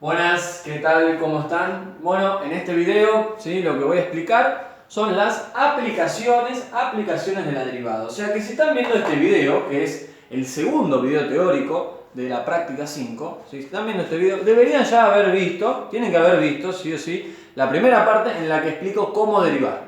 Buenas, ¿qué tal? ¿Cómo están? Bueno, en este video, ¿sí?, lo que voy a explicar son las aplicaciones de la derivada. O sea que si están viendo este video, que es el segundo video teórico de la práctica 5, ¿sí?, si están viendo este video, deberían ya haber visto, tienen que haber visto, sí o sí, la primera parte en la que explico cómo derivar.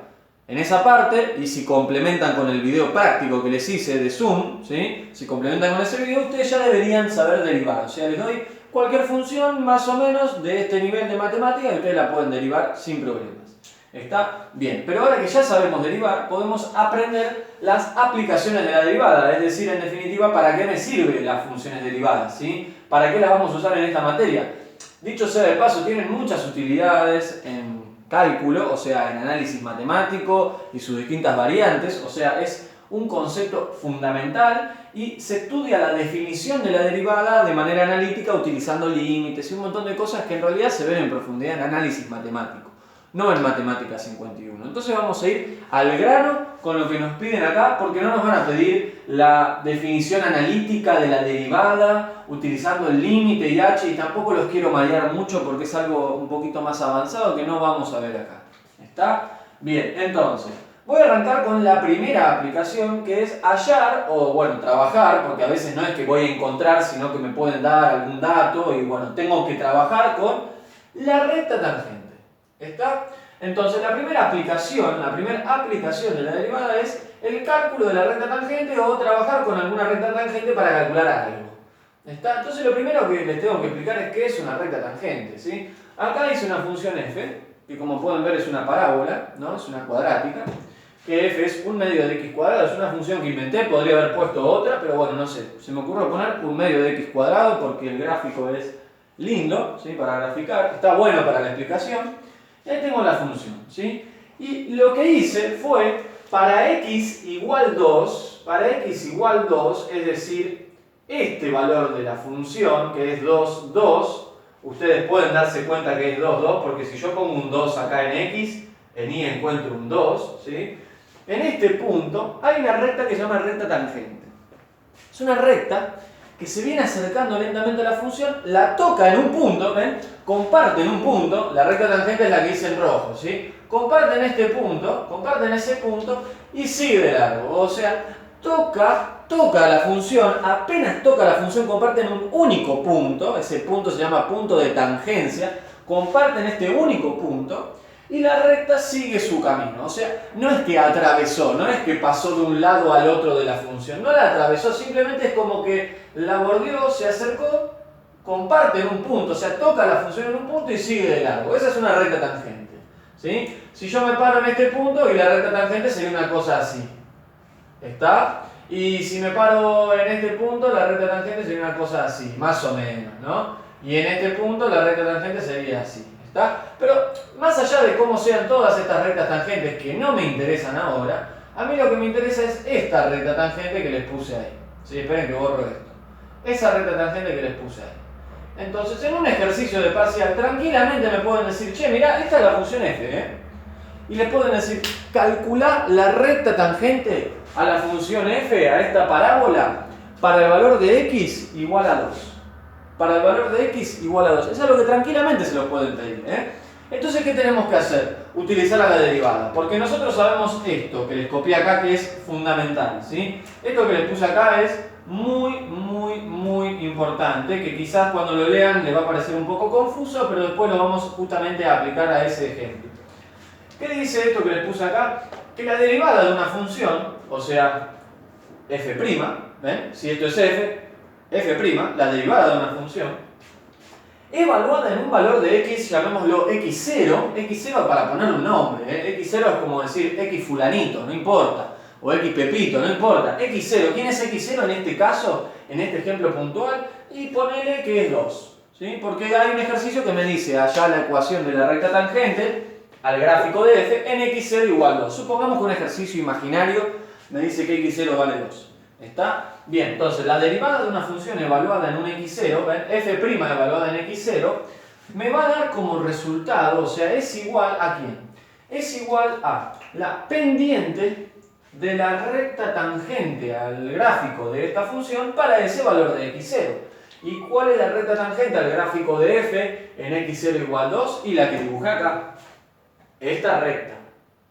En esa parte, y si complementan con el video práctico que les hice de Zoom, ¿sí?, si complementan con ese video, ustedes ya deberían saber derivar. O sea, les doy cualquier función más o menos de este nivel de matemática y ustedes la pueden derivar sin problemas. ¿Está? Bien, pero ahora que ya sabemos derivar, podemos aprender las aplicaciones de la derivada, es decir, en definitiva, ¿para qué me sirven las funciones derivadas? ¿Sí? ¿Para qué las vamos a usar en esta materia? Dicho sea de paso, tienen muchas utilidades en cálculo, o sea, en análisis matemático y sus distintas variantes, o sea, es un concepto fundamental y se estudia la definición de la derivada de manera analítica utilizando límites y un montón de cosas que en realidad se ven en profundidad en análisis matemático, no en matemática 51. Entonces vamos a ir al grano con lo que nos piden acá, porque no nos van a pedir la definición analítica de la derivada utilizando el límite y h, y tampoco los quiero marear mucho porque es algo un poquito más avanzado que no vamos a ver acá. ¿Está? Bien, entonces voy a arrancar con la primera aplicación, que es hallar, o bueno, trabajar, porque a veces no es que voy a encontrar, sino que me pueden dar algún dato y bueno, tengo que trabajar con la recta tangente. ¿Está? Entonces la primera aplicación de la derivada es el cálculo de la recta tangente o trabajar con alguna recta tangente para calcular algo. ¿Está? Entonces lo primero que les tengo que explicar es qué es una recta tangente, ¿sí? Acá hice una función f, que como pueden ver es una parábola, ¿no? Es una cuadrática, que f es 1 medio de x cuadrado, es una función que inventé, podría haber puesto otra, pero bueno, no sé, se me ocurrió poner 1 medio de x cuadrado porque el gráfico es lindo, ¿sí?, para graficar, está bueno para la explicación. Y ahí tengo la función, ¿sí? Y lo que hice fue, para x igual 2, es decir, este valor de la función, que es 2, 2, ustedes pueden darse cuenta que es 2, 2, porque si yo pongo un 2 acá en x, en y encuentro un 2, ¿sí? En este punto hay una recta que se llama recta tangente. Es una recta que se viene acercando lentamente a la función, la toca en un punto, ¿ven? Comparten un punto, la recta tangente es la que hice en rojo, ¿sí? Comparten ese punto y sigue de largo. O sea, toca la función, apenas toca la función, comparten un único punto, ese punto se llama punto de tangencia, comparten este único punto y la recta sigue su camino. O sea, no es que atravesó, no es que pasó de un lado al otro de la función, no la atravesó, simplemente es como que la bordeó, se acercó, comparten un punto, o sea, toca la función en un punto y sigue de largo. Esa es una recta tangente, ¿sí? Si yo me paro en este punto y la recta tangente sería una cosa así, ¿está? Y si me paro en este punto, la recta tangente sería una cosa así, más o menos, ¿no? Y en este punto la recta tangente sería así, ¿está? Pero más allá de cómo sean todas estas rectas tangentes que no me interesan ahora, a mí lo que me interesa es esta recta tangente que les puse ahí. ¿Sí? Esperen que borro esto. Esa recta tangente que les puse ahí. Entonces, en un ejercicio de parcial, tranquilamente me pueden decir, che, mirá, esta es la función f, ¿eh? Y les pueden decir, calculá la recta tangente a la función f, a esta parábola, para el valor de x igual a 2. Para el valor de x igual a 2. Eso es algo que tranquilamente se lo pueden pedir, ¿eh? Entonces, ¿qué tenemos que hacer? Utilizar a la derivada. Porque nosotros sabemos esto que les copié acá, que es fundamental, ¿sí? Esto que les puse acá es muy importante, que quizás cuando lo lean les va a parecer un poco confuso, pero después lo vamos justamente a aplicar a ese ejemplo. ¿Qué dice esto que les puse acá? Que la derivada de una función, o sea, f', ¿ven? Si esto es f', la derivada de una función, evaluada en un valor de x, llamémoslo x0, x0 para ponerle un nombre, ¿eh? X0 es como decir x fulanito, no importa, o x pepito, no importa, x0, ¿quién es x0 en este caso, en este ejemplo puntual? Y ponele que es 2, ¿sí? Porque hay un ejercicio que me dice, allá la ecuación de la recta tangente, al gráfico de f, en x0 igual 2. Supongamos que un ejercicio imaginario me dice que x0 vale 2. ¿Está? Bien, entonces la derivada de una función evaluada en un x0, ¿ven? F' evaluada en x0, me va a dar como resultado, o sea, es igual a ¿quién? Es igual a la pendiente de la recta tangente al gráfico de esta función para ese valor de x0. ¿Y cuál es la recta tangente al gráfico de f en x0 igual 2? Y la que dibujé acá. Esta recta.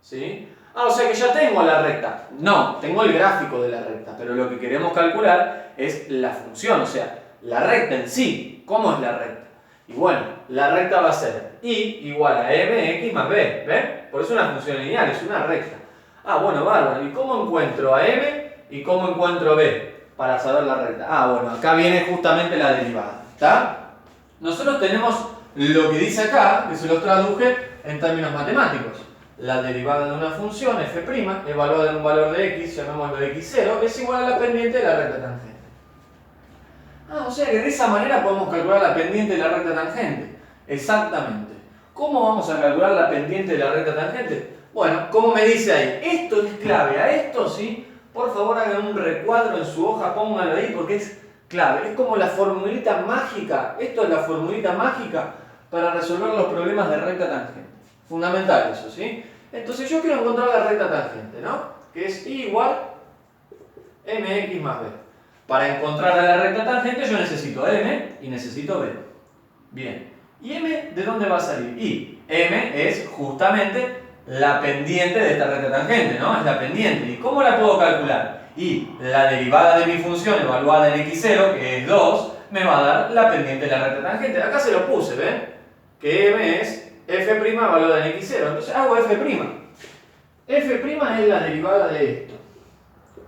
¿Sí? Ah, o sea que ya tengo la recta. No, tengo el gráfico de la recta, pero lo que queremos calcular es la función, o sea, la recta en sí. ¿Cómo es la recta? Y bueno, la recta va a ser y igual a mx más b, ¿ven? Por eso es una función lineal, es una recta. Ah, bueno, bárbaro. ¿Y cómo encuentro a m y cómo encuentro b para saber la recta? Ah, bueno, acá viene justamente la derivada, ¿está? Nosotros tenemos lo que dice acá, que se los traduje en términos matemáticos. La derivada de una función, f', evaluada en un valor de x, llamémoslo x0, es igual a la pendiente de la recta tangente. Ah, o sea que de esa manera podemos calcular la pendiente de la recta tangente. Exactamente. ¿Cómo vamos a calcular la pendiente de la recta tangente? Bueno, como me dice ahí, esto es clave. A esto, ¿sí? Por favor hagan un recuadro en su hoja, pónganlo ahí porque es clave. Es como la formulita mágica. Esto es la formulita mágica para resolver los problemas de recta tangente. Fundamental eso, ¿sí? Entonces yo quiero encontrar la recta tangente, ¿no? Que es I igual mx más b. Para encontrar a la recta tangente yo necesito m y necesito b. Bien. ¿Y m de dónde va a salir? Y m es justamente la pendiente de esta recta tangente, ¿no? Es la pendiente. ¿Y cómo la puedo calcular? Y la derivada de mi función evaluada en x0, que es 2, me va a dar la pendiente de la recta tangente. Acá se lo puse, ¿ven? Que m es f' evaluada en x0. Entonces hago f'. F' es la derivada de esto.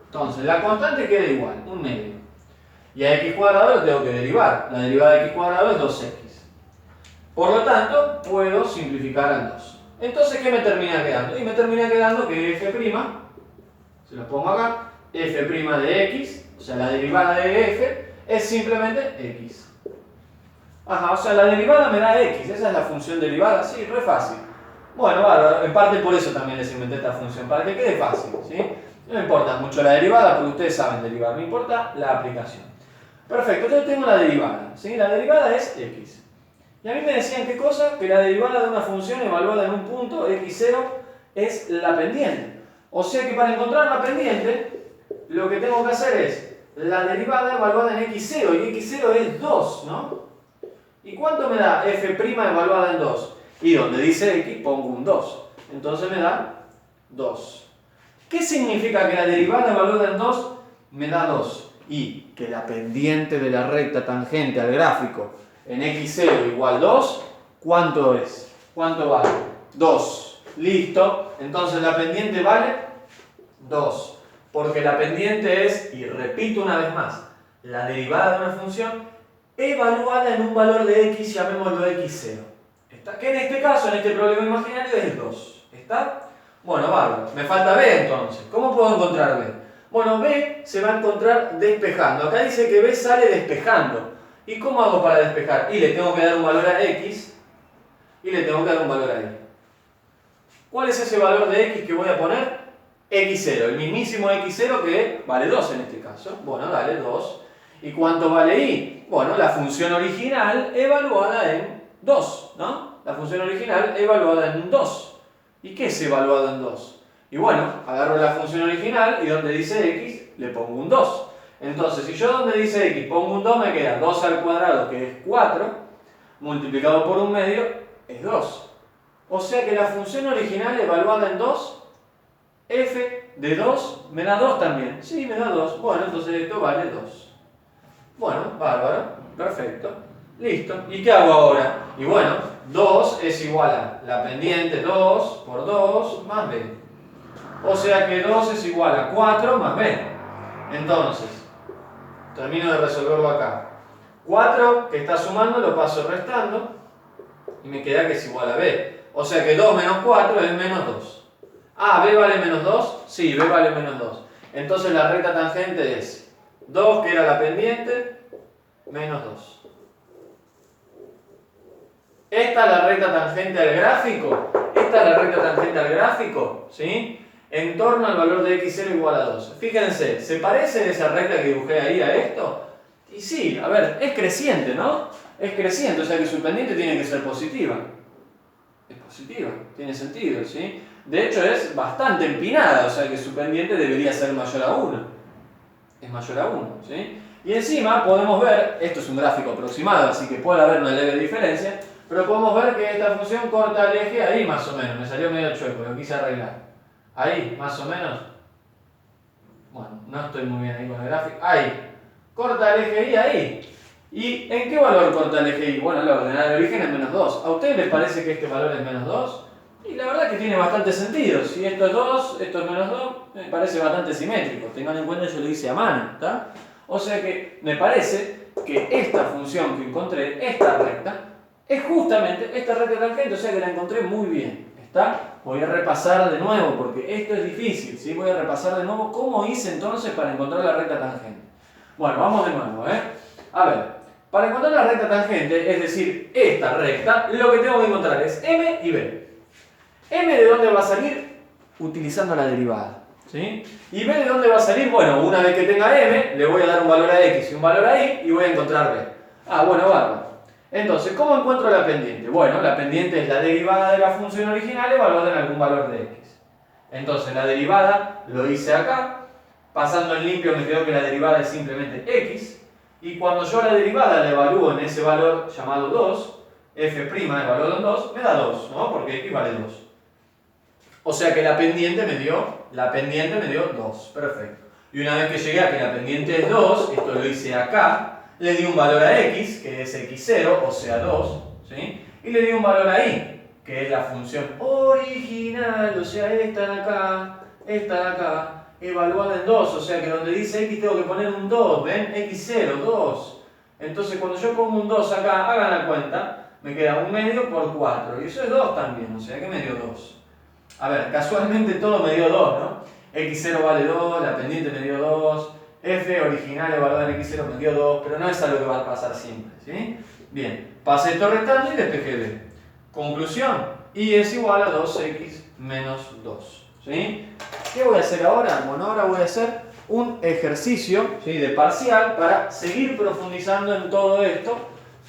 Entonces, la constante queda igual, un medio. Y a x cuadrado lo tengo que derivar. La derivada de x cuadrado es 2x. Por lo tanto, puedo simplificar al 2. Entonces, ¿qué me termina quedando? Y me termina quedando que f', se lo pongo acá, f' de x, o sea, la derivada de f, es simplemente x. Ajá, o sea, la derivada me da x, esa es la función derivada, sí, re fácil. Bueno, bárbaro, en parte por eso también les inventé esta función, para que quede fácil, ¿sí? No me importa mucho la derivada, porque ustedes saben derivar, me importa la aplicación. Perfecto, entonces tengo la derivada, ¿sí? La derivada es x. Y a mí me decían, ¿qué cosa? Que la derivada de una función evaluada en un punto, x0, es la pendiente. O sea que para encontrar la pendiente, lo que tengo que hacer es la derivada evaluada en x0, y x0 es 2, ¿no? ¿Y cuánto me da f' evaluada en 2? Y donde dice x pongo un 2. Entonces me da 2. ¿Qué significa que la derivada evaluada en 2 me da 2? Y que la pendiente de la recta tangente al gráfico en x0 igual 2, ¿cuánto es? ¿Cuánto vale? 2. Listo. Entonces la pendiente vale 2. Porque la pendiente es, y repito una vez más, la derivada de una función evaluada en un valor de x, llamémoslo x0. ¿Está? Que en este caso, en este problema imaginario, es 2. ¿Está? Bueno, bárbaro. Me falta b entonces. ¿Cómo puedo encontrar b? Bueno, b se va a encontrar despejando. Acá dice que b sale despejando. ¿Y cómo hago para despejar? Y le tengo que dar un valor a x y le tengo que dar un valor a y. ¿Cuál es ese valor de x que voy a poner? x0, el mismísimo x0 que vale 2 en este caso. Bueno, dale 2. ¿Y cuánto vale y? Bueno, la función original evaluada en 2, ¿no? La función original evaluada en 2. ¿Y qué es evaluado en 2? Y bueno, agarro la función original y donde dice x le pongo un 2. Entonces, si yo donde dice x pongo un 2, me queda 2 al cuadrado, que es 4, multiplicado por un medio, es 2. O sea que la función original evaluada en 2, f de 2, me da 2 también. Sí, me da 2. Bueno, entonces esto vale 2. Bueno, bárbaro, perfecto. Listo. ¿Y qué hago ahora? Y bueno, 2 es igual a la pendiente 2 por 2 más b. O sea que 2 es igual a 4 más b. Entonces, termino de resolverlo acá. 4 que está sumando lo paso restando y me queda que es igual a b. O sea que 2 menos 4 es menos 2. Ah, ¿b vale menos 2? Sí, b vale menos 2. Entonces la recta tangente es 2, que era la pendiente, menos 2. Esta es la recta tangente al gráfico. Esta es la recta tangente al gráfico, ¿sí? En torno al valor de x0 igual a 2. Fíjense, ¿se parece esa recta que dibujé ahí a esto? Y sí, a ver, es creciente, ¿no? Es creciente, o sea que su pendiente tiene que ser positiva. Es positiva, tiene sentido, ¿sí? De hecho es bastante empinada, o sea que su pendiente debería ser mayor a 1. Es mayor a 1, ¿sí? Y encima podemos ver, esto es un gráfico aproximado, así que puede haber una leve diferencia, pero podemos ver que esta función corta el eje ahí más o menos, me salió medio chueco, lo quise arreglar. Ahí, más o menos. Bueno, no estoy muy bien ahí con el gráfico. Ahí, corta el eje Y ahí. ¿Y en qué valor corta el eje Y? Bueno, la ordenada de origen es menos 2. ¿A ustedes les parece que este valor es menos 2? Y la verdad que tiene bastante sentido. Si esto es 2, esto es menos 2, me parece bastante simétrico. Tengan en cuenta que yo lo hice a mano, ¿está? O sea que me parece que esta función que encontré, esta recta, es justamente esta recta tangente, o sea que la encontré muy bien, ¿está? Voy a repasar de nuevo, porque esto es difícil, ¿sí? Voy a repasar de nuevo cómo hice entonces para encontrar la recta tangente. Bueno, vamos de nuevo, ¿eh? A ver, para encontrar la recta tangente, es decir, esta recta, lo que tengo que encontrar es M y B. ¿M de dónde va a salir? Utilizando la derivada. ¿Sí? ¿Y B de dónde va a salir? Bueno, una vez que tenga M, le voy a dar un valor a X y un valor a Y y voy a encontrar B. Ah, bueno, bárbaro. Entonces, ¿cómo encuentro la pendiente? Bueno, la pendiente es la derivada de la función original evaluada en algún valor de X. Entonces, la derivada lo hice acá. Pasando en limpio me quedó que la derivada es simplemente X. Y cuando yo la derivada la evalúo en ese valor llamado 2, f' evaluado en 2, me da 2, ¿no? Porque X vale 2. O sea que la pendiente me dio 2. Perfecto. Y una vez que llegué a que la pendiente es 2, esto lo hice acá, le di un valor a X, que es X0, o sea 2, ¿sí? Y le di un valor a Y, que es la función original, o sea esta de acá, evaluada en 2, o sea que donde dice X tengo que poner un 2, ¿ven? X0, 2. Entonces cuando yo pongo un 2 acá, hagan la cuenta, me queda 1 medio por 4, y eso es 2 también, o sea que me dio 2. A ver, casualmente todo me dio 2, ¿no? X0 vale 2, la pendiente me dio 2, f original evaluada en X0 me dio 2, pero no es algo que va a pasar siempre, ¿sí? Bien, pasé esto restando y despejé B. Conclusión, Y es igual a 2x menos 2, ¿sí? ¿Qué voy a hacer ahora? Bueno, ahora voy a hacer un ejercicio, ¿sí?, de parcial para seguir profundizando en todo esto,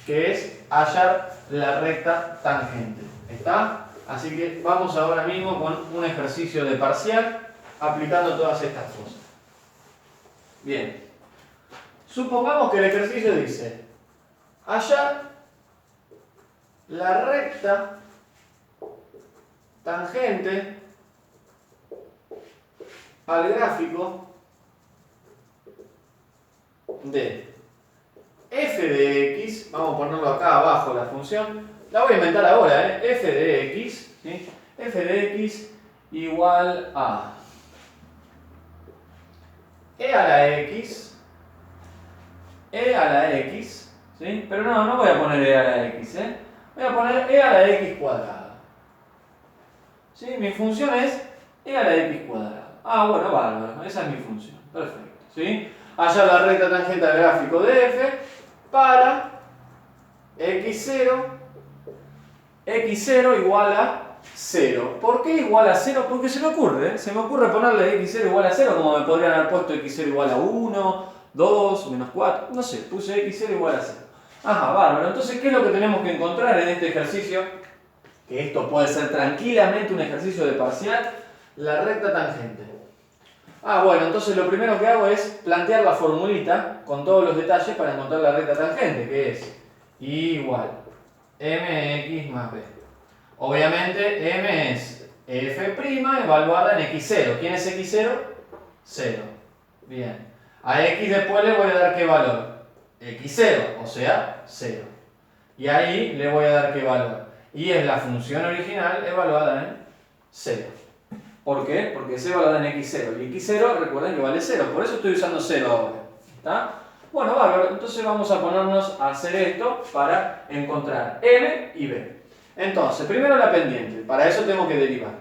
que es hallar la recta tangente. ¿Está? Así que vamos ahora mismo con un ejercicio de parcial aplicando todas estas cosas. Bien. Supongamos que el ejercicio dice hallar la recta tangente al gráfico de f de x, vamos a ponerlo acá abajo la función, la voy a inventar ahora, f de x, ¿sí? F de x igual a e a la x, ¿sí? Pero no voy a poner e a la x, voy a poner e a la x cuadrada. ¿Sí? Mi función es e a la x cuadrada. Ah, bueno, bárbaro, esa es mi función, perfecto, ¿sí? Hallar la recta tangente al gráfico de f para x0 igual a 0. ¿Por qué igual a 0? Porque se me ocurre ponerle x0 igual a 0, como me podrían haber puesto x0 igual a 1, 2, menos 4, no sé, puse x0 igual a 0. Ajá, bárbaro. Entonces, ¿qué es lo que tenemos que encontrar en este ejercicio? Que esto puede ser tranquilamente un ejercicio de parcial, la recta tangente. Ah, bueno, entonces lo primero que hago es plantear la formulita con todos los detalles para encontrar la recta tangente, que es igual mx más b. Obviamente m es f' evaluada en x0. ¿Quién es x0? 0. Bien. A x después le voy a dar ¿qué valor? x0, o sea, 0. Y ahí le voy a dar ¿qué valor? Y es la función original evaluada en 0. ¿Por qué? Porque es evaluada en x0. Y x0, recuerden que vale 0. Por eso estoy usando 0 ahora. ¿Está? Bueno, bárbaro. Entonces vamos a ponernos a hacer esto para encontrar m y b. Entonces, primero la pendiente. Para eso tengo que derivar.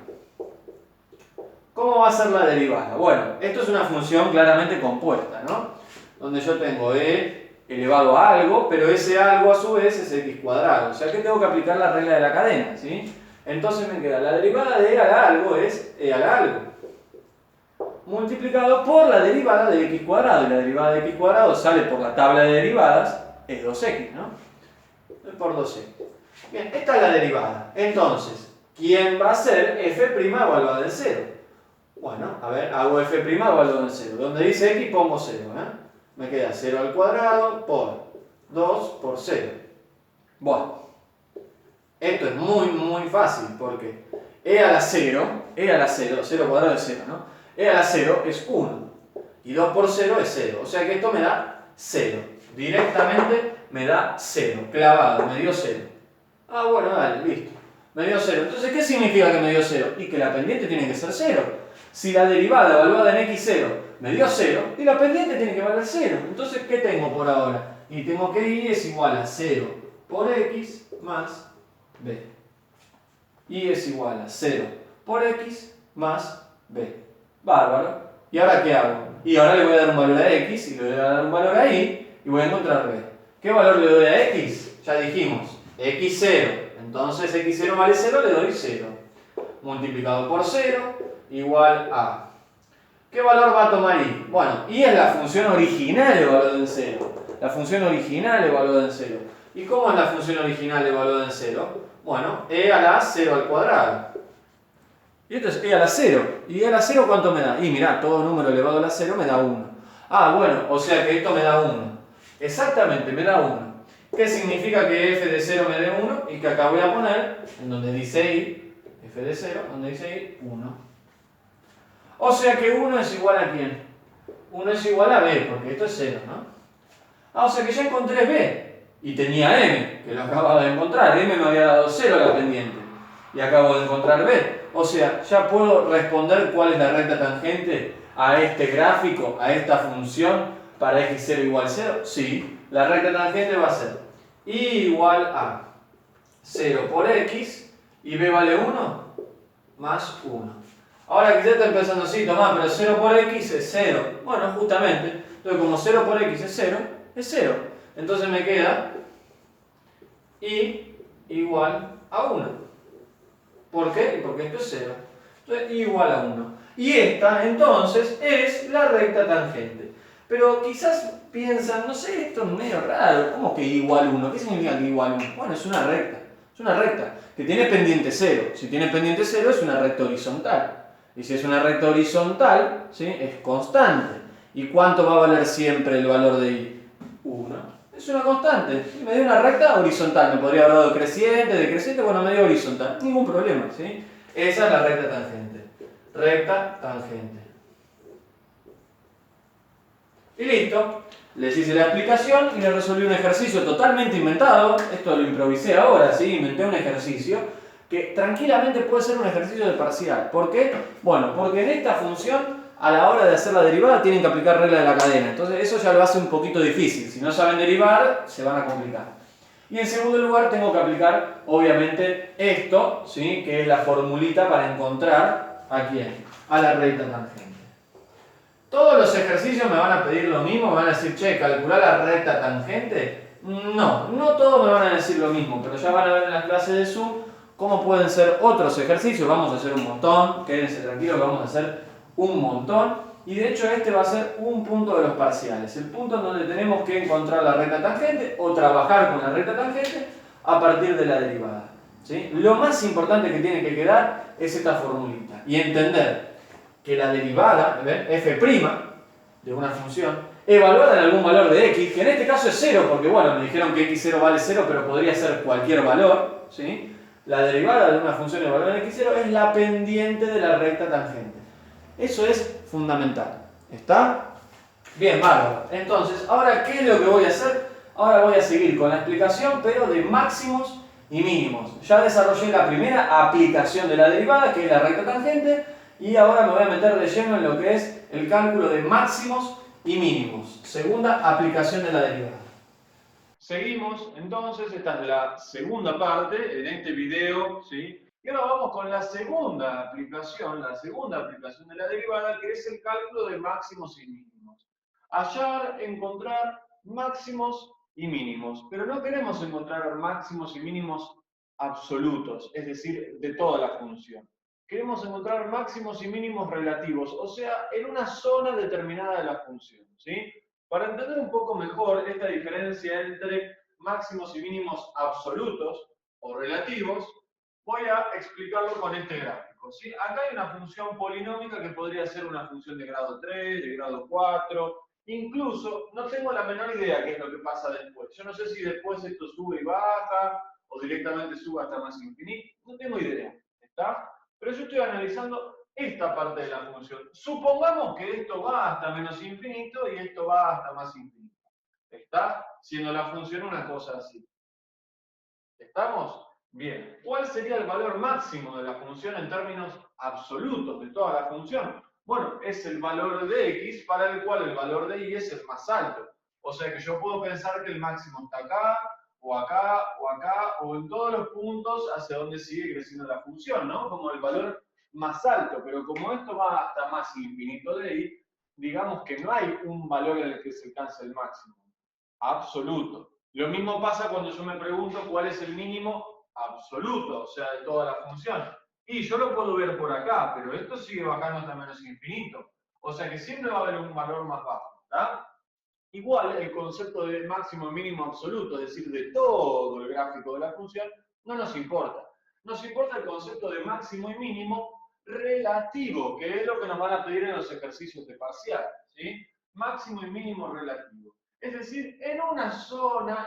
¿Cómo va a ser la derivada? Bueno, esto es una función claramente compuesta, ¿no? Donde yo tengo e elevado a algo, pero ese algo a su vez es x cuadrado. O sea que tengo que aplicar la regla de la cadena, ¿sí? Entonces me queda la derivada de e a la algo es e a la algo multiplicado por la derivada de x cuadrado. Y la derivada de x cuadrado sale por la tabla de derivadas, es 2x, ¿no? Por 2x. Bien, esta es la derivada. Entonces, ¿quién va a ser f' evaluada en 0? Bueno, a ver, hago f' evaluada en 0. Donde dice x pongo 0, ¿eh? me queda 0 al cuadrado por 2 por 0. Bueno, esto es muy fácil porque e a la 0, 0 cuadrado es 0, ¿no? E a la 0 es 1 y 2 por 0 es 0, o sea que esto me da 0. Directamente me da 0, clavado, me dio 0. Ah, bueno, dale, listo. Me dio 0. Entonces, ¿qué significa que me dio 0? Y que la pendiente tiene que ser 0. Si la derivada evaluada en x0 me dio 0, y la pendiente tiene que valer 0. Entonces, ¿qué tengo por ahora? Y tengo que y es igual a 0 por x más b. Y es igual a 0 por x más b. Bárbaro. ¿Y ahora qué hago? Y ahora le voy a dar un valor a x y le voy a dar un valor a y voy a encontrar b. ¿Qué valor le doy a x? Ya dijimos, x0. Entonces x0 vale 0, le doy 0. Multiplicado por 0 igual a... ¿Qué valor va a tomar y? Bueno, y es la función original evaluada en 0. La función original evaluada en 0. ¿Y cómo es la función original evaluada en 0? Bueno, e a la 0 al cuadrado. Y esto es e a la 0. ¿Y e a la 0 cuánto me da? Y mirá, todo número elevado a la 0 me da 1. Ah, bueno, o sea que esto me da 1. Exactamente, me da 1. ¿Qué significa que f de 0 me dé 1? Y que acá voy a poner, en donde dice y, f de 0, donde dice y, 1. O sea que 1 es igual a ¿quién? 1 es igual a b, porque esto es 0, ¿no? Ah, o sea que ya encontré b. Y tenía m, que lo acababa de encontrar. M me había dado 0 a la pendiente. Y acabo de encontrar b. O sea, ya puedo responder cuál es la recta tangente a este gráfico, a esta función, para x0 igual 0. Sí, la recta tangente va a ser y igual a 0 por x y b vale 1 más 1. Ahora quizás está empezando así, Tomás, pero 0 por x es 0. Bueno, justamente, entonces como 0 por x es 0, es 0. Entonces me queda y igual a 1. ¿Por qué? Porque esto es 0. Entonces y igual a 1. Y esta, entonces, es la recta tangente. Pero quizás piensan, no sé, esto es medio raro. ¿Cómo que igual 1? ¿Qué significa que igual 1? Bueno, es una recta. Es una recta que tiene pendiente 0. Si tiene pendiente 0 es una recta horizontal. Y si es una recta horizontal, ¿sí? Es constante. ¿Y cuánto va a valer siempre el valor de y? 1. Es una constante. Me dio una recta horizontal. Me podría haber dado creciente, decreciente, bueno, me dio horizontal. Ningún problema, ¿sí? Esa es la recta tangente. Recta tangente. Y listo. Les hice la explicación y les resolví un ejercicio totalmente inventado. Esto lo improvisé ahora, ¿sí? Inventé un ejercicio que tranquilamente puede ser un ejercicio de parcial. ¿Por qué? Bueno, porque en esta función, a la hora de hacer la derivada, tienen que aplicar regla de la cadena. Entonces eso ya lo hace un poquito difícil. Si no saben derivar, se van a complicar. Y en segundo lugar, tengo que aplicar, obviamente, esto, ¿sí? Que es la formulita para encontrar ¿a quién? A la recta tangente. ¿Todos los ejercicios me van a pedir lo mismo? ¿Me van a decir, che, calcular la recta tangente? No, no todos me van a decir lo mismo, pero ya van a ver en las clases de Zoom cómo pueden ser otros ejercicios. Vamos a hacer un montón, quédense tranquilos que vamos a hacer un montón. Y de hecho este va a ser un punto de los parciales, el punto en donde tenemos que encontrar la recta tangente o trabajar con la recta tangente a partir de la derivada, ¿sí? Lo más importante que tiene que quedar es esta formulita y entender que la derivada, f' de una función, evaluada en algún valor de x, que en este caso es 0, porque bueno, me dijeron que x0 vale 0, pero podría ser cualquier valor, ¿sí? La derivada de una función evaluada en x0 es la pendiente de la recta tangente. Eso es fundamental. ¿Está? Bien, bárbaro. Entonces, ahora, ¿qué es lo que voy a hacer? Ahora voy a seguir con la explicación, pero de máximos y mínimos. Ya desarrollé la primera aplicación de la derivada, que es la recta tangente, y ahora me voy a meter de lleno en lo que es el cálculo de máximos y mínimos. Segunda aplicación de la derivada. Seguimos, entonces, esta es la segunda parte en este video, ¿sí? Y ahora vamos con la segunda aplicación de la derivada, que es el cálculo de máximos y mínimos. Hallar, encontrar máximos y mínimos, pero no queremos encontrar máximos y mínimos absolutos, es decir, de toda la función. Queremos encontrar máximos y mínimos relativos, o sea, en una zona determinada de la función, ¿sí? Para entender un poco mejor esta diferencia entre máximos y mínimos absolutos o relativos, voy a explicarlo con este gráfico, ¿sí? Acá hay una función polinómica que podría ser una función de grado 3, de grado 4, Incluso no tengo la menor idea qué es lo que pasa después. Yo no sé si después esto sube y baja o directamente sube hasta más infinito. No tengo idea, ¿está? Pero yo estoy analizando esta parte de la función. Supongamos que esto va hasta menos infinito y esto va hasta más infinito. ¿Está? Siendo la función una cosa así. ¿Estamos? Bien. ¿Cuál sería el valor máximo de la función en términos absolutos de toda la función? Bueno, es el valor de x para el cual el valor de y es el más alto. O sea que yo puedo pensar que el máximo está acá, o acá, o acá, o en todos los puntos hacia donde sigue creciendo la función, ¿no? Como el valor más alto. Pero como esto va hasta más infinito de y, digamos que no hay un valor en el que se alcance el máximo absoluto. Lo mismo pasa cuando yo me pregunto cuál es el mínimo absoluto, o sea, de toda la función. Y yo lo puedo ver por acá, pero esto sigue bajando hasta menos infinito. O sea que siempre va a haber un valor más bajo, ¿está? Igual el concepto de máximo y mínimo absoluto, es decir, de todo el gráfico de la función, no nos importa. Nos importa el concepto de máximo y mínimo relativo, que es lo que nos van a pedir en los ejercicios de parcial, ¿sí? Máximo y mínimo relativo. Es decir, en una zona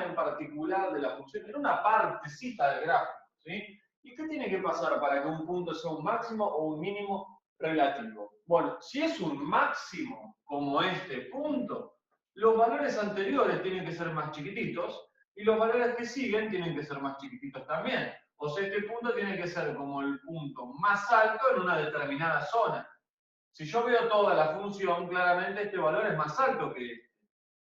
en particular de la función, en una partecita del gráfico, ¿sí? ¿Y qué tiene que pasar para que un punto sea un máximo o un mínimo relativo? Bueno, si es un máximo como este punto, los valores anteriores tienen que ser más chiquititos y los valores que siguen tienen que ser más chiquititos también. O sea, este punto tiene que ser como el punto más alto en una determinada zona. Si yo veo toda la función, claramente este valor es más alto que este.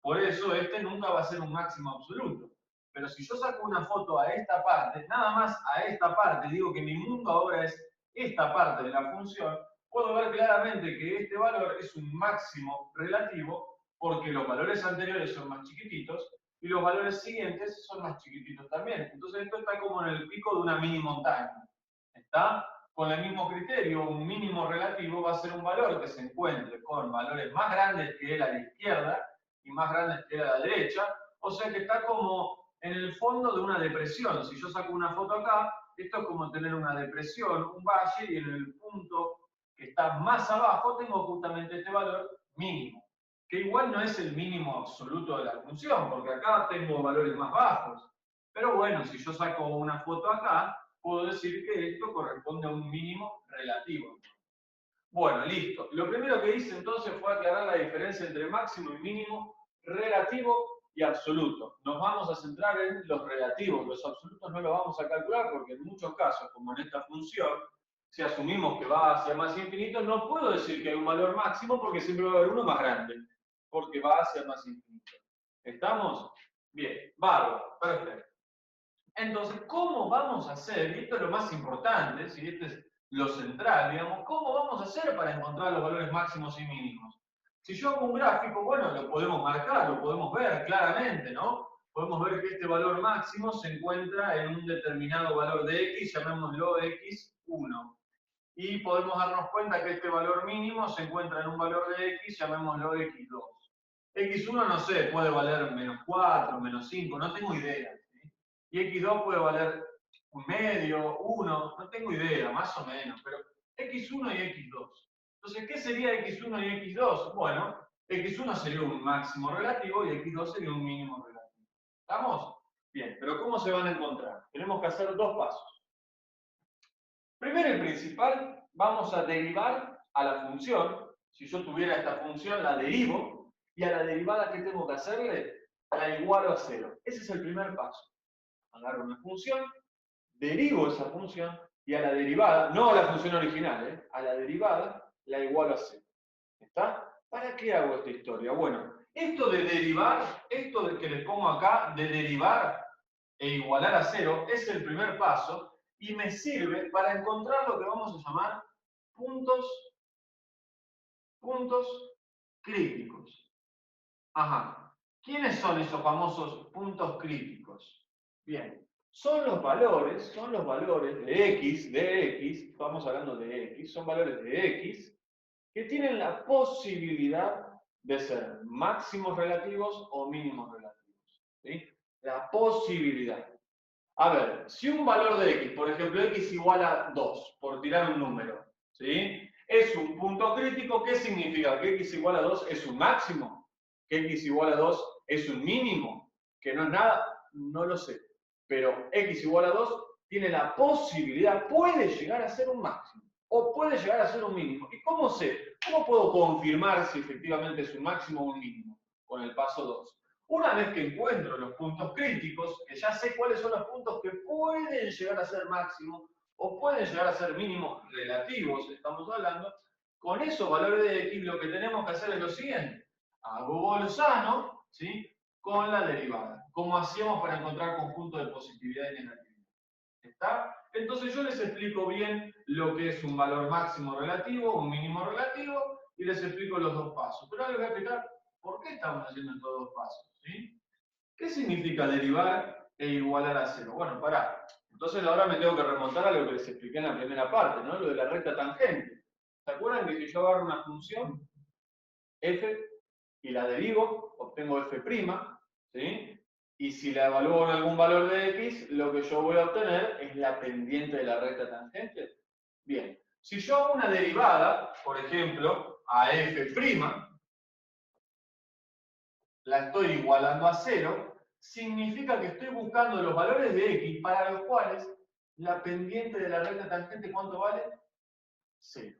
Por eso este nunca va a ser un máximo absoluto. Pero si yo saco una foto a esta parte, nada más a esta parte, digo que mi mundo ahora es esta parte de la función, puedo ver claramente que este valor es un máximo relativo porque los valores anteriores son más chiquititos y los valores siguientes son más chiquititos también. Entonces esto está como en el pico de una mini montaña. ¿Está? Con el mismo criterio, un mínimo relativo va a ser un valor que se encuentre con valores más grandes que él a la izquierda y más grandes que a la derecha, o sea que está como en el fondo de una depresión. Si yo saco una foto acá, esto es como tener una depresión, un valle, y en el punto que está más abajo tengo justamente este valor mínimo, que igual no es el mínimo absoluto de la función, porque acá tengo valores más bajos. Pero bueno, si yo saco una foto acá, puedo decir que esto corresponde a un mínimo relativo. Bueno, listo. Lo primero que hice entonces fue aclarar la diferencia entre máximo y mínimo, relativo y absoluto. Nos vamos a centrar en los relativos. Los absolutos no los vamos a calcular porque en muchos casos, como en esta función, si asumimos que va hacia más infinito, no puedo decir que hay un valor máximo porque siempre va a haber uno más grande, porque va hacia más infinito. ¿Estamos? Bien, bárbaro, perfecto. Entonces, ¿cómo vamos a hacer? Y esto es lo más importante, si este es lo central, digamos, ¿cómo vamos a hacer para encontrar los valores máximos y mínimos? Si yo hago un gráfico, bueno, lo podemos marcar, lo podemos ver claramente, ¿no? Podemos ver que este valor máximo se encuentra en un determinado valor de x, llamémoslo x1. Y podemos darnos cuenta que este valor mínimo se encuentra en un valor de x, llamémoslo x2. X1, no sé, puede valer menos 4, menos 5, no tengo idea. ¿Sí? Y X2 puede valer un medio, 1, no tengo idea, más o menos, pero X1 y X2. Entonces, ¿qué sería X1 y X2? Bueno, X1 sería un máximo relativo y X2 sería un mínimo relativo. ¿Estamos? Bien, pero ¿cómo se van a encontrar? Tenemos que hacer dos pasos. Primero y principal, vamos a derivar a la función. Si yo tuviera esta función, la derivo, y a la derivada, ¿qué tengo que hacerle? La igualo a 0. Ese es el primer paso. Agarro una función, derivo esa función, y a la derivada, no a la función original, a la derivada, la igualo a 0. ¿Está? ¿Para qué hago esta historia? Bueno, esto de derivar, esto de que les pongo acá, de derivar e igualar a 0, es el primer paso, y me sirve para encontrar lo que vamos a llamar puntos críticos. Ajá. ¿Quiénes son esos famosos puntos críticos? Bien, son los valores de x, estamos hablando de x, son valores de x que tienen la posibilidad de ser máximos relativos o mínimos relativos. ¿Sí? La posibilidad. A ver, si un valor de x, por ejemplo, x igual a 2, por tirar un número, ¿sí? Es un punto crítico. ¿Qué significa? Que x igual a 2 es un máximo, que x igual a 2 es un mínimo, que no es nada, no lo sé. Pero x igual a 2 tiene la posibilidad, puede llegar a ser un máximo, o puede llegar a ser un mínimo. ¿Y cómo sé? ¿Cómo puedo confirmar si efectivamente es un máximo o un mínimo? Con el paso 2. Una vez que encuentro los puntos críticos, que ya sé cuáles son los puntos que pueden llegar a ser máximos o pueden llegar a ser mínimos relativos, estamos hablando, con esos valores de x lo que tenemos que hacer es lo siguiente. Hago Bolzano, ¿sí?, con la derivada, como hacíamos para encontrar conjuntos de positividad y negatividad. ¿Está? Entonces yo les explico bien lo que es un valor máximo relativo, un mínimo relativo, y les explico los dos pasos. Pero ahora les voy a explicar por qué estamos haciendo estos dos pasos. ¿Sí? ¿Qué significa derivar e igualar a cero? Bueno, pará. Entonces ahora me tengo que remontar a lo que les expliqué en la primera parte, ¿no? Lo de la recta tangente. ¿Se acuerdan de que yo agarro una función f y la derivo, obtengo f', ¿sí? Y si la evalúo en algún valor de x, lo que yo voy a obtener es la pendiente de la recta tangente. Bien, si yo hago una derivada, por ejemplo, a f', la estoy igualando a 0, significa que estoy buscando los valores de x para los cuales la pendiente de la recta tangente, ¿cuánto vale? 0.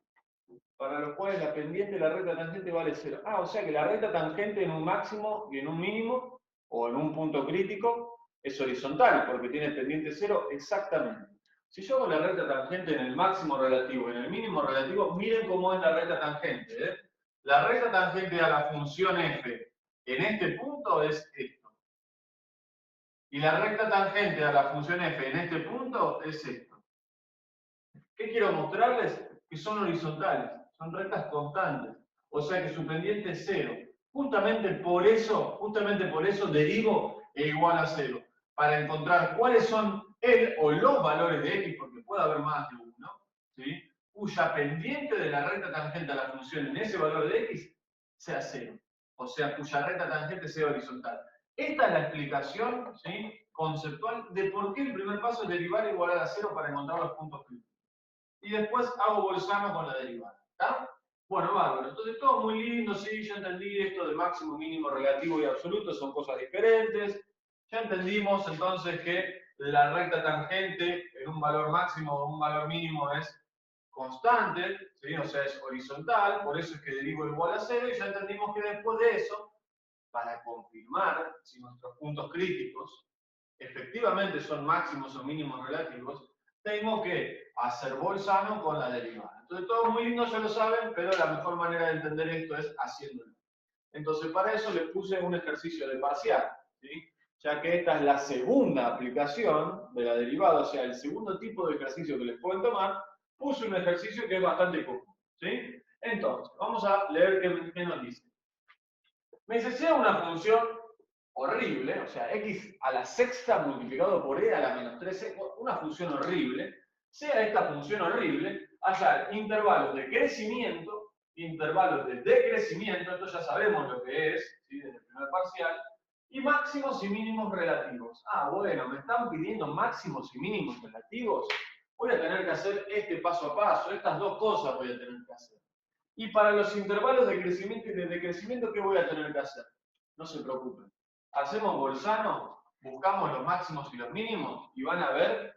Para los cuales la pendiente de la recta tangente vale 0. Ah, o sea que la recta tangente en un máximo y en un mínimo, o en un punto crítico, es horizontal, porque tiene pendiente 0 exactamente. Si yo hago la recta tangente en el máximo relativo y en el mínimo relativo, miren cómo es la recta tangente. La recta tangente a la función f en este punto es esto. Y la recta tangente a la función f en este punto es esto. ¿Qué quiero mostrarles? Que son horizontales, son rectas constantes. O sea que su pendiente es 0. Justamente por eso derivo e igual a 0. Para encontrar cuáles son el o los valores de x, porque puede haber más de uno, ¿sí?, cuya pendiente de la recta tangente a la función en ese valor de x sea 0. O sea, cuya recta tangente sea horizontal. Esta es la explicación, ¿sí?, conceptual de por qué el primer paso es derivar e igualar a 0 para encontrar los puntos críticos. Y después hago Bolzano con la derivada. ¿Está? Bueno, bárbaro. Entonces todo muy lindo, sí, ya entendí esto de máximo, mínimo, relativo y absoluto, son cosas diferentes. Ya entendimos entonces que la recta tangente en un valor máximo o un valor mínimo es constante, ¿sí?, o sea, es horizontal, por eso es que derivo igual a 0, y ya entendimos que después de eso, para confirmar si nuestros puntos críticos efectivamente son máximos o mínimos relativos, tengo que hacer Bolzano con la derivada. Entonces todo muy lindo, ya lo saben, pero la mejor manera de entender esto es haciéndolo. Entonces para eso les puse un ejercicio de parcial, ¿sí?, ya que esta es la segunda aplicación de la derivada, o sea, el segundo tipo de ejercicio que les pueden tomar, puse un ejercicio que es bastante común, ¿sí? Entonces, vamos a leer qué nos dice. Me dice, sea una función horrible, o sea, x a la sexta multiplicado por e a la menos 13, una función horrible, sea esta función horrible, hallar intervalos de crecimiento, intervalos de decrecimiento, esto ya sabemos lo que es, ¿sí?, desde el primer parcial, y máximos y mínimos relativos. Ah, bueno, me están pidiendo máximos y mínimos relativos, voy a tener que hacer este paso a paso, estas dos cosas voy a tener que hacer. Y para los intervalos de crecimiento y de decrecimiento, ¿qué voy a tener que hacer? No se preocupen. Hacemos Bolzano, buscamos los máximos y los mínimos y van a ver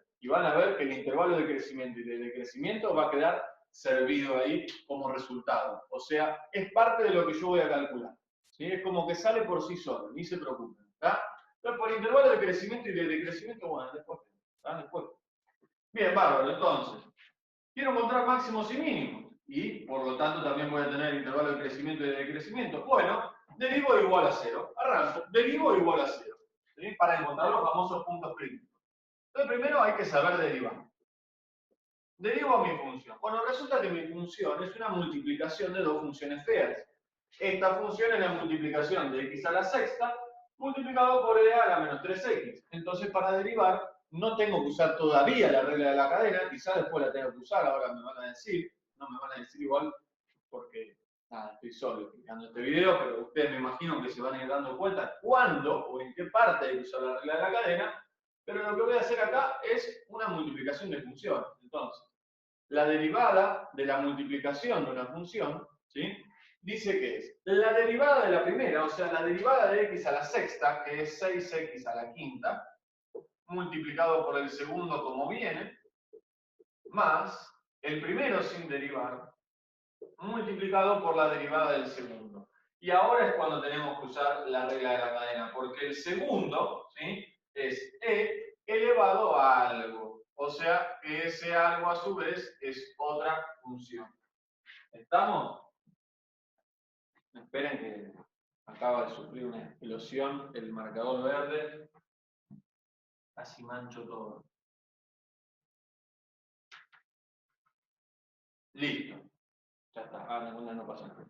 que el intervalo de crecimiento y de decrecimiento va a quedar servido ahí como resultado. O sea, es parte de lo que yo voy a calcular. ¿Sí? Es como que sale por sí solo, ni se preocupen. ¿Está? Entonces, por intervalo de crecimiento y de decrecimiento, bueno, después. ¿Está? Después. Bien, bárbaro. Entonces, quiero encontrar máximos y mínimos. Y, por lo tanto, también voy a tener intervalo de crecimiento y de decrecimiento. Bueno, derivo igual a 0. Arranco. Derivo igual a 0. ¿Sí? Para encontrar los famosos puntos críticos. Entonces, primero hay que saber derivar. Derivo a mi función. Bueno, resulta que mi función es una multiplicación de dos funciones feas. Esta función es la multiplicación de x a la sexta multiplicado por e a la menos 3x. Entonces, para derivar, no tengo que usar todavía la regla de la cadena, quizás después la tengo que usar, ahora me van a decir, no me van a decir igual, porque nada, estoy solo explicando este video, pero ustedes me imagino que se van a ir dando cuenta cuándo o en qué parte hay que usar la regla de la cadena, pero lo que voy a hacer acá es una multiplicación de funciones. Entonces, la derivada de la multiplicación de una función, ¿sí? Dice que es la derivada de la primera, o sea, la derivada de x a la sexta, que es 6x a la quinta, multiplicado por el segundo como viene, más el primero sin derivar, multiplicado por la derivada del segundo. Y ahora es cuando tenemos que usar la regla de la cadena, porque el segundo, ¿sí?, es e elevado a algo. O sea, que ese algo a su vez es otra función. ¿Estamos? Esperen que acaba de sufrir una explosión el marcador verde. Casi mancho todo. Listo. Ya está. No pasa nada.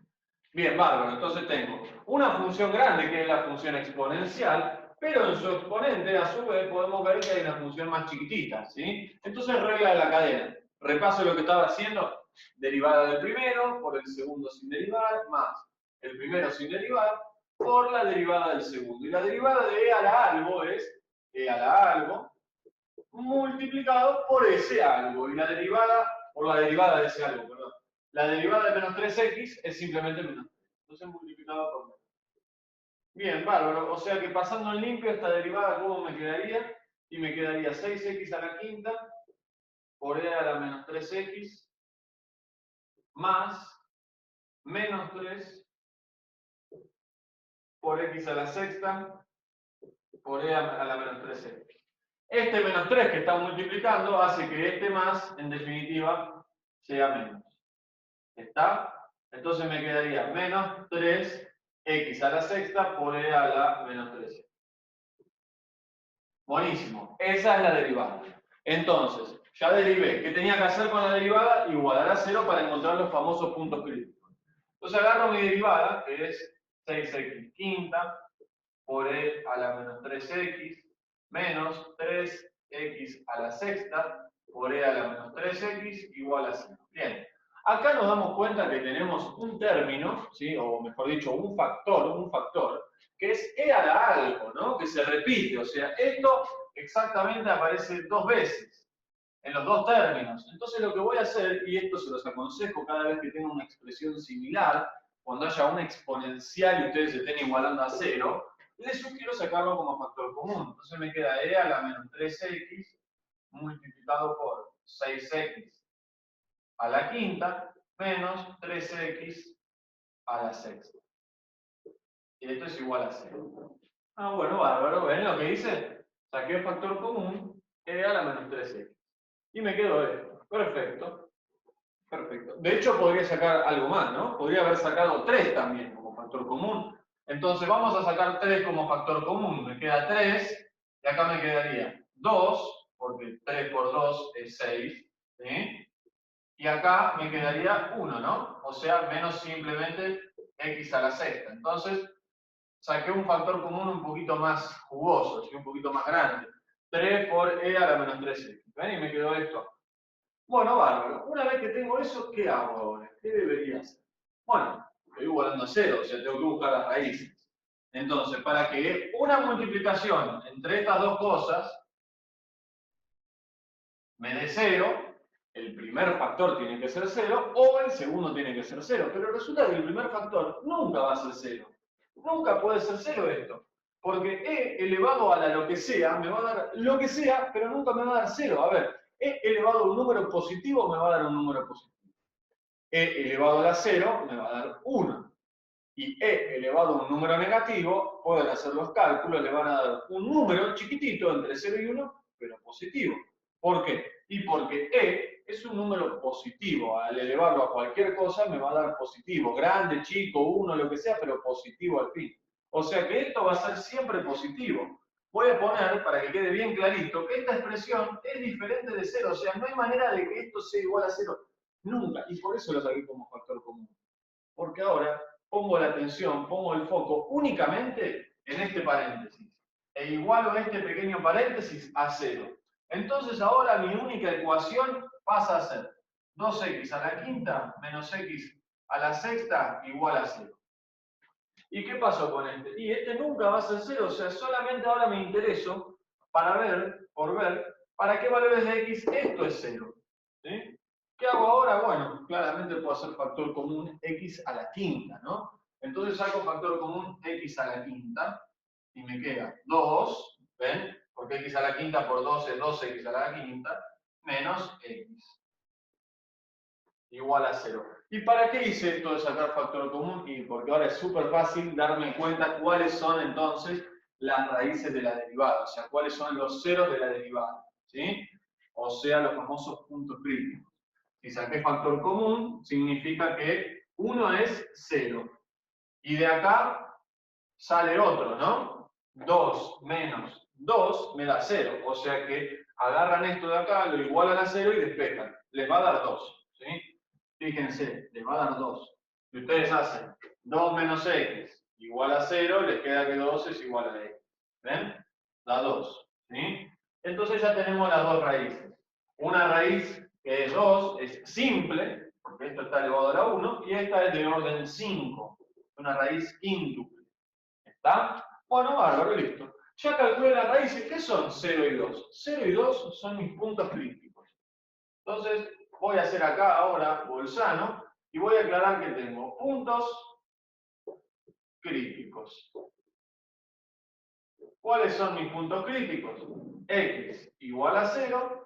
Bien, bárbaro. Entonces tengo una función grande que es la función exponencial, pero en su exponente, a su vez, podemos ver que hay una función más chiquitita, ¿sí? Entonces, regla de la cadena. Repaso lo que estaba haciendo. Derivada del primero por el segundo sin derivar, más el primero sin derivar por la derivada del segundo. Y la derivada de e a la algo es e a la algo multiplicado por ese algo. Y la derivada, por la derivada de ese algo, perdón. La derivada de menos 3x es simplemente menos 3. Entonces multiplicado por menos. Bien, bárbaro. O sea que pasando en limpio esta derivada, ¿cómo me quedaría? Y me quedaría 6x a la quinta por e a la menos 3x más menos 3 por x a la sexta por e a la menos 3x. Este menos 3 que está multiplicando hace que este más, en definitiva, sea menos. ¿Está? Entonces me quedaría menos 3x a la sexta por e a la menos 3. Buenísimo. Esa es la derivada. Entonces, ya derivé. ¿Qué tenía que hacer con la derivada? Igualar a 0 para encontrar los famosos puntos críticos. Entonces agarro mi derivada, que es 6x quinta por e a la menos 3x menos 3x a la sexta por e a la menos 3x igual a 0. Bien. Acá nos damos cuenta que tenemos un término, ¿sí?, o mejor dicho, un factor, que es e a la algo, ¿no?, que se repite. O sea, esto exactamente aparece dos veces en los dos términos. Entonces lo que voy a hacer, y esto se los aconsejo cada vez que tenga una expresión similar, cuando haya una exponencial y ustedes estén igualando a 0, les sugiero sacarlo como factor común. Entonces me queda e a la menos 3x multiplicado por 6x a la quinta menos 3x a la sexta. Y esto es igual a 0. Ah, bueno, bárbaro. ¿Ven lo que dice? Saqué el factor común, e a la menos 3x. Y me quedó esto. Perfecto. Perfecto. De hecho, podría sacar algo más, ¿no? Podría haber sacado 3 también como factor común. Entonces vamos a sacar 3 como factor común. Me queda 3, y acá me quedaría 2, porque 3 por 2 es 6, ¿sí? Y acá me quedaría 1, ¿no? O sea, menos simplemente x a la sexta. Entonces, saqué un factor común un poquito más jugoso, ¿sí?, un poquito más grande. 3 por e a la menos 3x. ¿Ven? Y me quedó esto. Bueno, bárbaro. Una vez que tengo eso, ¿qué hago ahora? ¿Qué debería hacer? Bueno, estoy igualando a 0, o sea, tengo que buscar las raíces. Entonces, para que una multiplicación entre estas dos cosas me dé 0, el primer factor tiene que ser 0 o el segundo tiene que ser 0. Pero resulta que el primer factor nunca va a ser 0. Nunca puede ser 0 esto. Porque e elevado a la lo que sea me va a dar lo que sea, pero nunca me va a dar 0. A ver, e elevado a un número positivo me va a dar un número positivo. E elevado a la 0 me va a dar 1. Y e elevado a un número negativo, pueden hacer los cálculos, le van a dar un número chiquitito entre 0 y 1, pero positivo. ¿Por qué? Y porque e es un número positivo. Al elevarlo a cualquier cosa me va a dar positivo. Grande, chico, 1, lo que sea, pero positivo al fin. O sea que esto va a ser siempre positivo. Voy a poner, para que quede bien clarito, que esta expresión es diferente de 0. O sea, no hay manera de que esto sea igual a 0. Nunca. Y por eso lo saqué como factor común. Porque ahora pongo la atención, pongo el foco únicamente en este paréntesis. E igualo este pequeño paréntesis a 0. Entonces ahora mi única ecuación pasa a ser 2x a la quinta menos x a la sexta igual a 0. ¿Y qué pasó con este? Y este nunca va a ser 0, o sea, solamente ahora me intereso por ver, para qué valores de x esto es 0. ¿Sí? ¿Qué hago ahora? Bueno, claramente puedo hacer factor común x a la quinta, ¿no? Entonces saco factor común x a la quinta y me queda 2, ¿ven? Porque x a la quinta por 2 es 2x a la quinta, menos x, igual a 0. ¿Y para qué hice esto de sacar factor común? Y porque ahora es súper fácil darme cuenta cuáles son entonces las raíces de la derivada, o sea, cuáles son los ceros de la derivada, ¿sí? O sea, los famosos puntos críticos. Si saqué factor común, significa que uno es 0. Y de acá sale otro, ¿no? 2 menos 2 me da 0. O sea que agarran esto de acá, lo igualan a 0 y despejan. Les va a dar 2. ¿Sí? Fíjense, les va a dar 2. Si ustedes hacen 2 menos x igual a 0, les queda que 2 es igual a x. ¿Ven? Da 2. ¿Sí? Entonces ya tenemos las dos raíces. Una raíz que es 2, es simple, porque esto está elevado a la 1, y esta es de orden 5, una raíz quíntuple. ¿Está? Bueno, bárbaro, listo. Ya calculé las raíces, ¿qué son 0 y 2? 0 y 2 son mis puntos críticos. Entonces, voy a hacer acá ahora Bolzano, y voy a aclarar que tengo puntos críticos. ¿Cuáles son mis puntos críticos? X igual a 0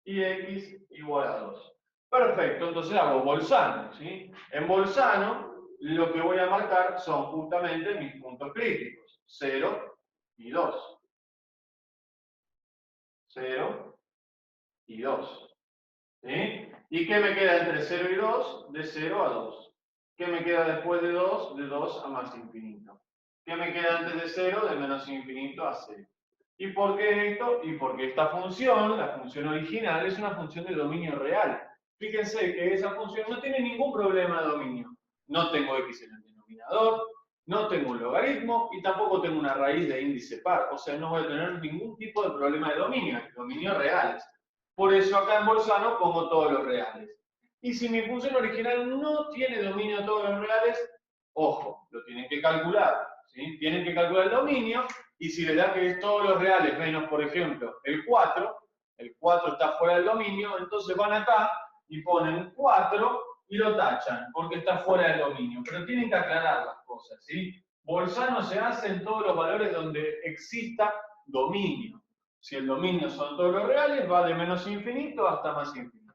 y x igual a 2. Perfecto, entonces hago Bolzano, ¿sí? En Bolzano lo que voy a marcar son justamente mis puntos críticos, 0 y 2. 0 y 2. ¿Sí? ¿Y qué me queda entre 0 y 2? De 0 a 2. ¿Qué me queda después de 2? De 2 a más infinito. ¿Qué me queda antes de 0? De menos infinito a 0. ¿Y por qué esto? Y porque esta función, la función original, es una función de dominio real. Fíjense que esa función no tiene ningún problema de dominio. No tengo x en el denominador, no tengo un logaritmo y tampoco tengo una raíz de índice par. O sea, no voy a tener ningún tipo de problema de dominio real. Por eso acá en Bolzano pongo todos los reales. Y si mi función original no tiene dominio de todos los reales, ojo, lo tienen que calcular. ¿Sí? Tienen que calcular el dominio, y si les da que es todos los reales menos, por ejemplo, el 4 está fuera del dominio, entonces van acá y ponen 4 y lo tachan, porque está fuera del dominio. Pero tienen que aclarar las cosas, ¿sí? Bolzano se hace en todos los valores donde exista dominio. Si el dominio son todos los reales, va de menos infinito hasta más infinito.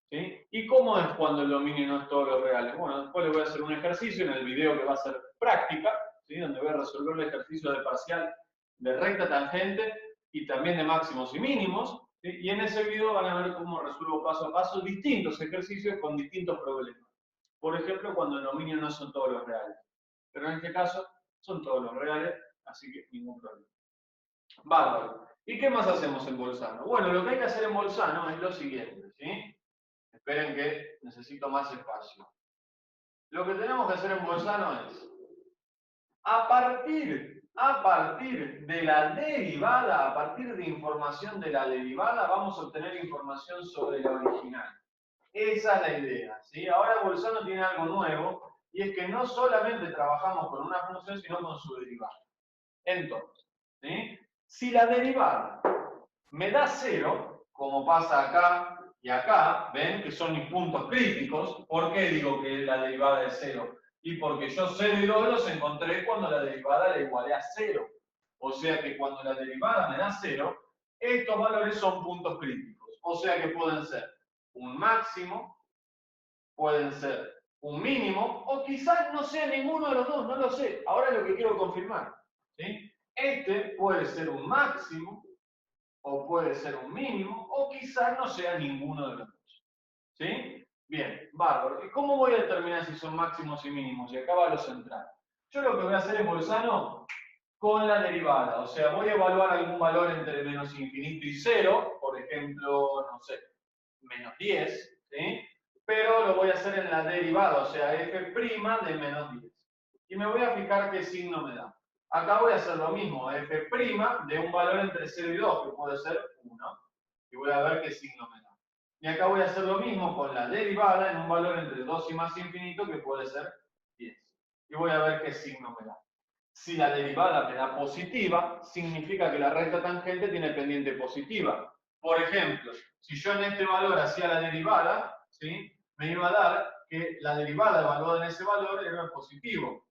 ¿Sí? ¿Y cómo es cuando el dominio no es todos los reales? Bueno, después les voy a hacer un ejercicio en el video que va a ser práctica, ¿sí? Donde voy a resolver el ejercicio de parcial de recta tangente y también de máximos y mínimos. ¿Sí? Y en ese video van a ver cómo resuelvo paso a paso distintos ejercicios con distintos problemas. Por ejemplo, cuando el dominio no son todos los reales. Pero en este caso son todos los reales, así que ningún problema. Bárbaro. ¿Y qué más hacemos en Bolzano? Bueno, lo que hay que hacer en Bolzano es lo siguiente, ¿sí? Esperen que necesito más espacio. Lo que tenemos que hacer en Bolzano es, a partir de la derivada, a partir de información de la derivada, vamos a obtener información sobre la original. Esa es la idea, ¿sí? Ahora Bolzano tiene algo nuevo, y es que no solamente trabajamos con una función, sino con su derivada. Entonces, ¿sí? Si la derivada me da 0, como pasa acá y acá, ven que son mis puntos críticos. ¿Por qué digo que la derivada es 0? Y porque yo 0 y 2 los encontré cuando la derivada la igualé a 0. O sea que cuando la derivada me da 0, estos valores son puntos críticos. O sea que pueden ser un máximo, pueden ser un mínimo, o quizás no sea ninguno de los dos, no lo sé. Ahora es lo que quiero confirmar. ¿Sí? Este puede ser un máximo, o puede ser un mínimo, o quizás no sea ninguno de los dos. ¿Sí? Bien, bárbaro. ¿Y cómo voy a determinar si son máximos y mínimos? Y acá va lo central. Yo lo que voy a hacer es Bolzano con la derivada. O sea, voy a evaluar algún valor entre menos infinito y 0, por ejemplo, no sé, menos 10, ¿sí? Pero lo voy a hacer en la derivada, o sea, f' de menos 10. Y me voy a fijar qué signo me da. Acá voy a hacer lo mismo, f' de un valor entre 0 y 2, que puede ser 1. Y voy a ver qué signo me da. Y acá voy a hacer lo mismo con la derivada en un valor entre 2 y más infinito, que puede ser 10. Y voy a ver qué signo me da. Si la derivada me da positiva, significa que la recta tangente tiene pendiente positiva. Por ejemplo, si yo en este valor hacía la derivada, ¿sí? Me iba a dar que la derivada evaluada en ese valor era positivo.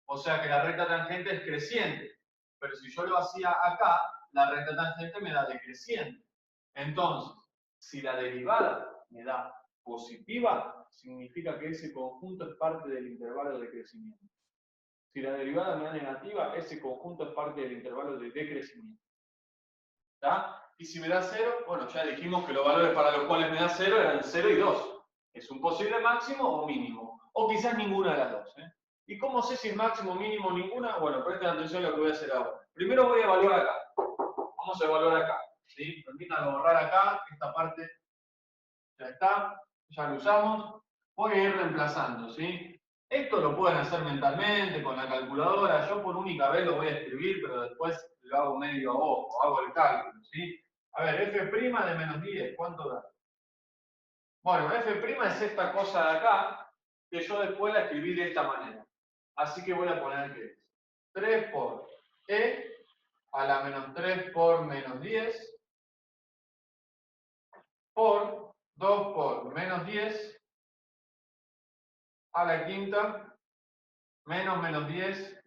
O sea que la recta tangente es creciente. Pero si yo lo hacía acá, la recta tangente me da decreciente. Entonces, si la derivada me da positiva, significa que ese conjunto es parte del intervalo de crecimiento. Si la derivada me da negativa, ese conjunto es parte del intervalo de decrecimiento. ¿Está? Y si me da 0, bueno, ya dijimos que los valores para los cuales me da 0 eran 0 y 2. ¿Es un posible máximo o mínimo? O quizás ninguna de las dos. ¿Y cómo sé si es máximo o mínimo ninguna? Bueno, presten atención a lo que voy a hacer ahora. Primero voy a evaluar acá. Vamos a evaluar acá. ¿Sí? Permítanme borrar acá, esta parte ya está, ya lo usamos. Voy a ir reemplazando, ¿sí? Esto lo pueden hacer mentalmente, con la calculadora. Yo por única vez lo voy a escribir, pero después lo hago medio a ojo, hago el cálculo, ¿sí? A ver, f' de menos 10, ¿cuánto da? Bueno, f' es esta cosa de acá, que yo después la escribí de esta manera. Así que voy a poner que es 3 por e a la menos 3 por menos 10 por 2 por menos 10 a la quinta menos 10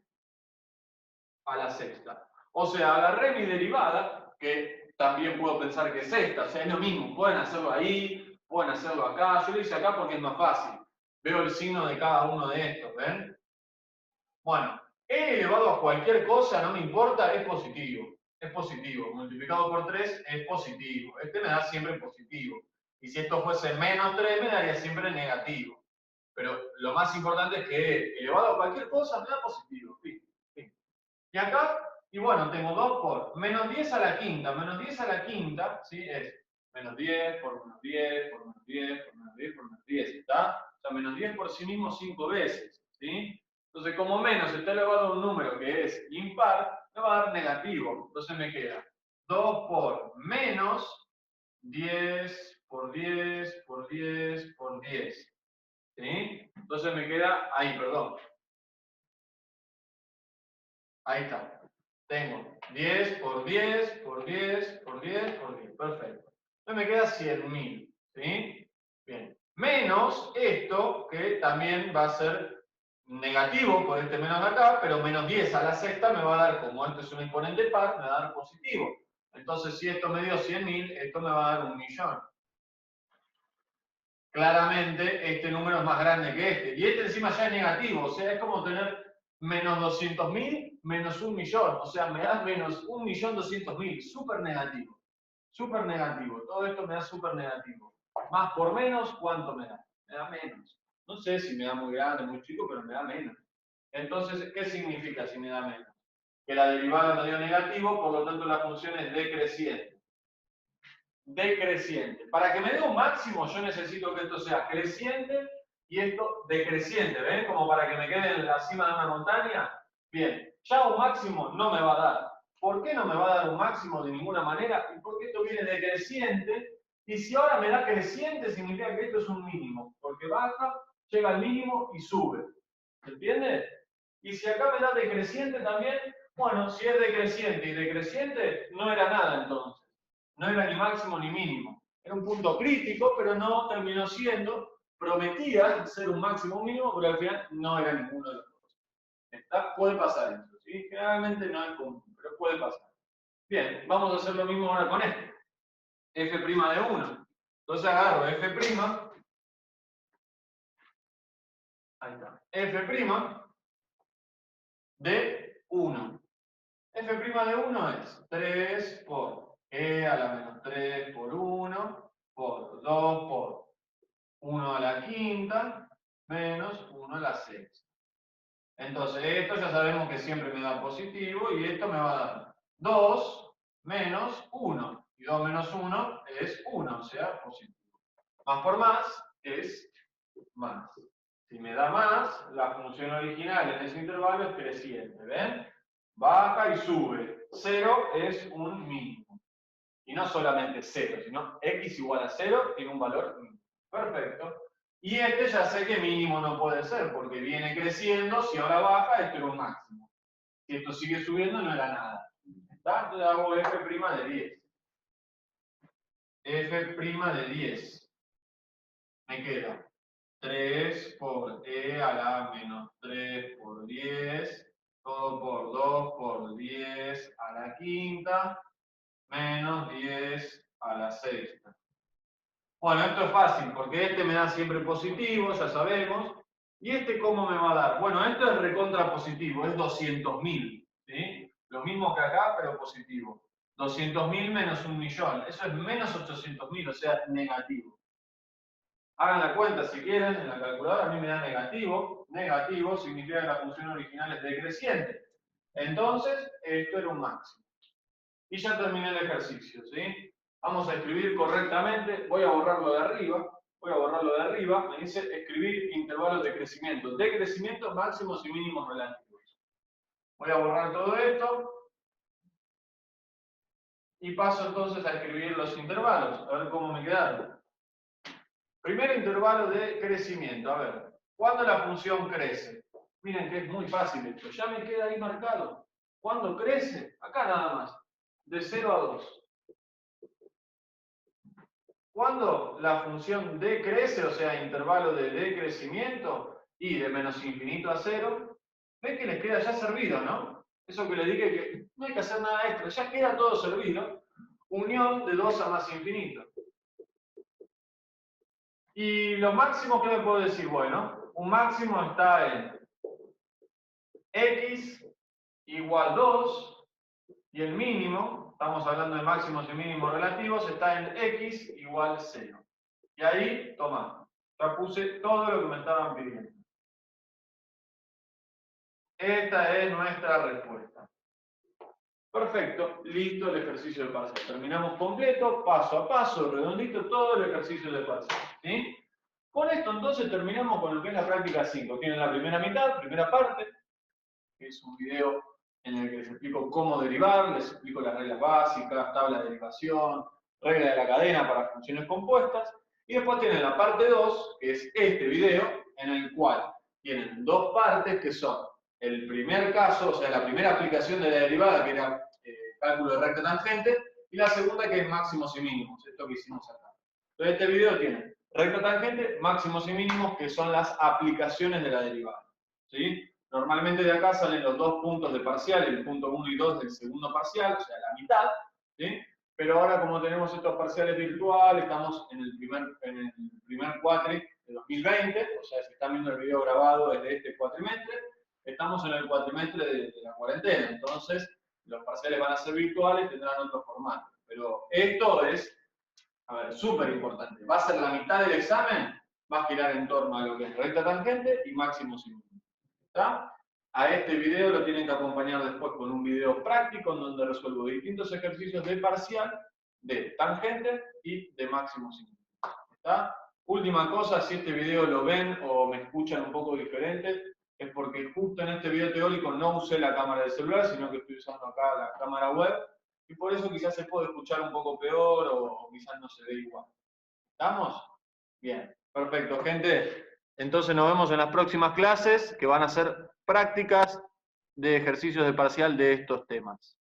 a la sexta. O sea, agarré mi derivada, que también puedo pensar que es esta, o sea, es lo mismo, pueden hacerlo ahí, pueden hacerlo acá, yo lo hice acá porque es más fácil. Veo el signo de cada uno de estos, ¿ven? Bueno, e elevado a cualquier cosa, no me importa, es positivo. Es positivo. Multiplicado por 3 es positivo. Este me da siempre positivo. Y si esto fuese menos 3, me daría siempre negativo. Pero lo más importante es que elevado a cualquier cosa me da positivo. Fin, fin. Y acá, y bueno, tengo 2 por menos 10 a la quinta. Menos 10 a la quinta, ¿sí? Es menos 10 por menos 10 por menos 10 por menos 10 por menos 10, ¿está? O sea, menos 10 por sí mismo 5 veces, ¿sí? Entonces, como menos está elevado a un número que es impar, me va a dar negativo. Entonces me queda 2 por menos 10 por 10 por 10 por 10, ¿sí? Entonces me queda, ahí, perdón. Ahí está. Tengo 10 por 10 por 10 por 10 por 10. Perfecto. Entonces me queda 100.000. ¿Sí? Bien. Menos esto, que también va a ser negativo por este menos de acá, pero menos 10 a la sexta me va a dar, como esto es un exponente par, me va a dar positivo. Entonces, si esto me dio 100.000, esto me va a dar 1.000.000. Claramente, este número es más grande que este. Y este encima ya es negativo, o sea, es como tener menos 200.000 menos 1.000.000. O sea, me da menos 1.200.000. Súper negativo. Súper negativo. Todo esto me da súper negativo. Más por menos, ¿cuánto me da? Me da menos. No sé si me da muy grande, muy chico, pero me da menos. Entonces, ¿qué significa si me da menos? Que la derivada me dio negativo, por lo tanto la función es decreciente. Decreciente. Para que me dé un máximo, yo necesito que esto sea creciente y esto decreciente, ¿ven? Como para que me quede en la cima de una montaña. Bien, ya un máximo no me va a dar. ¿Por qué no me va a dar un máximo de ninguna manera? Y porque esto viene decreciente, y si ahora me da creciente, significa que esto es un mínimo, porque baja, llega al mínimo y sube. ¿Se entiende? Y si acá me da decreciente también, bueno, si es decreciente y decreciente, no era nada entonces. No era ni máximo ni mínimo. Era un punto crítico, pero no terminó siendo. Prometía ser un máximo o un mínimo, pero al final no era ninguno de los dos. Puede pasar eso, ¿sí? Generalmente no es común, pero puede pasar. Bien, vamos a hacer lo mismo ahora con este. F' de 1. Entonces agarro F'. Ahí está. F' de 1. F' de 1 es 3 por e a la menos 3 por 1 por 2 por 1 a la quinta menos 1 a la sexta. Entonces, esto ya sabemos que siempre me da positivo y esto me va a dar 2 menos 1. Y 2 menos 1 es 1, o sea, positivo. Más por más es más. Si me da más, la función original en ese intervalo es creciente, ¿ven? Baja y sube. 0 es un mínimo. Y no solamente 0, sino x igual a 0 tiene un valor mínimo. Perfecto. Y este ya sé que mínimo no puede ser, porque viene creciendo, si ahora baja, esto era un máximo. Si esto sigue subiendo, no era nada. ¿Está? Entonces hago f' de 10. f' de 10. Me queda 3 por e a la menos 3 por 10, todo por 2 por 10 a la quinta, menos 10 a la sexta. Bueno, esto es fácil, porque este me da siempre positivo, ya sabemos. ¿Y este cómo me va a dar? Bueno, esto es recontra positivo, es 200.000, ¿sí? Lo mismo que acá, pero positivo. 200.000 menos 1.000.000, eso es menos 800.000, o sea, negativo. Hagan la cuenta si quieren, en la calculadora a mí me da negativo. Negativo significa que la función original es decreciente. Entonces, esto era un máximo. Y ya terminé el ejercicio, ¿sí? Vamos a escribir correctamente. Voy a borrarlo de arriba. Voy a borrarlo de arriba. Me dice escribir intervalos de crecimiento. De crecimiento máximos y mínimos relativos. Voy a borrar todo esto. Y paso entonces a escribir los intervalos. A ver cómo me quedaron. Primer intervalo de crecimiento. A ver, ¿cuándo la función crece? Miren que es muy fácil esto. Ya me queda ahí marcado. ¿Cuándo crece? Acá nada más. De 0 a 2. ¿Cuándo la función decrece, o sea, intervalo de decrecimiento, y de menos infinito a 0? ¿Ven que les queda ya servido, no? Eso que les dije que no hay que hacer nada extra, ya queda todo servido. Unión de 2 a más infinito. Y lo máximo que me puedo decir, bueno, un máximo está en x igual 2, y el mínimo, estamos hablando de máximos y mínimos relativos, está en x igual 0. Y ahí, toma, ya puse todo lo que me estaban pidiendo. Esta es nuestra respuesta. Perfecto, listo el ejercicio de parcial. Terminamos completo, paso a paso, redondito, todo el ejercicio de parcial. ¿Sí? Con esto entonces terminamos con lo que es la práctica 5. Tienen la primera mitad, primera parte, que es un video en el que les explico cómo derivar, les explico las reglas básicas, tabla de derivación, regla de la cadena para funciones compuestas. Y después tienen la parte 2, que es este video, en el cual tienen dos partes que son el primer caso, o sea, la primera aplicación de la derivada, que era cálculo de recta tangente, y la segunda que es máximos y mínimos, esto que hicimos acá. Entonces este video tiene recta tangente, máximos y mínimos, que son las aplicaciones de la derivada. ¿Sí? Normalmente de acá salen los dos puntos de parcial, el punto 1 y 2 del segundo parcial, o sea, la mitad, ¿sí? Pero ahora como tenemos estos parciales virtuales, estamos en el primer cuatri de 2020, o sea, si están viendo el video grabado desde este cuatrimestre, estamos en el cuatrimestre de la cuarentena, entonces los parciales van a ser virtuales, tendrán otro formato. Pero esto es, a ver, súper importante. Va a ser la mitad del examen, va a girar en torno a lo que es recta tangente y máximos y mínimos. ¿Está? A este video lo tienen que acompañar después con un video práctico en donde resuelvo distintos ejercicios de parcial, de tangente y de máximos y mínimos. ¿Está? Última cosa, si este video lo ven o me escuchan un poco diferente, es porque justo en este video teórico no usé la cámara del celular, sino que estoy usando acá la cámara web, y por eso quizás se puede escuchar un poco peor o quizás no se ve igual. ¿Estamos? Bien, perfecto, gente. Entonces nos vemos en las próximas clases, que van a ser prácticas de ejercicios de parcial de estos temas.